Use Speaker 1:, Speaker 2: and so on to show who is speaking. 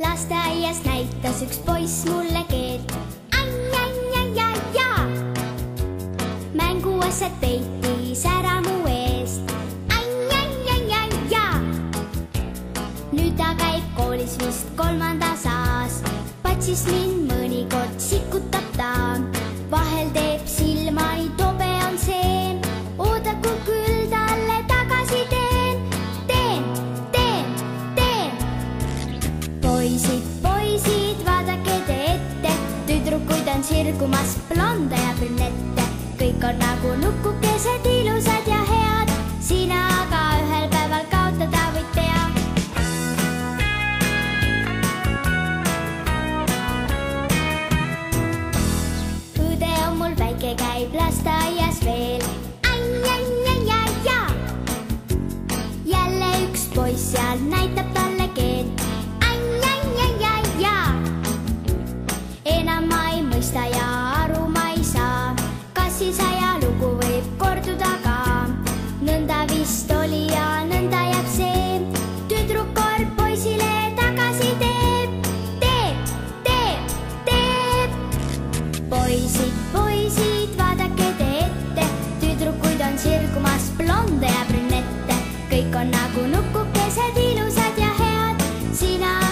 Speaker 1: Lasteaias näitas üks poiss mulle keelt. Ai-ai-ai-ai-ja! Mänguasjad peitis ära mu eest. Ai-ai-ai-ai-ja! Nüüd ta käib koolis vist 3. A-s. Patsis mind mõnikord sikutab ta. Vahel teeb silma, nii tobe on see. Oodaku küll talle tagasi teen. Poisid, vaadake te ette. Tüdrukuid on sirgumas blonde ja brünette. Kõik on nagu nukukesed, ilusad ja head. Sina aga ühel päeval kaotada võid pea. Õde on mul väike, käib lasteaias veel. Ai-ai-ai-ai-ja! Jälle üks poiss seal näitab talle keelt. Ai-ai-ai-ai-ja! Enam ma ei mõista ja aru ma ei saa. Kas siis ajalugu võib korduda ka? Nõnda vist oli ja nõnda jääb see. Tüdruk kord poisile tagasi teeb. Poisid, vaadake te ette. Tüdrukuid on sirgumas blonde ja brünette. Kõik on nagu nukukesed, ilusad ja head. Sina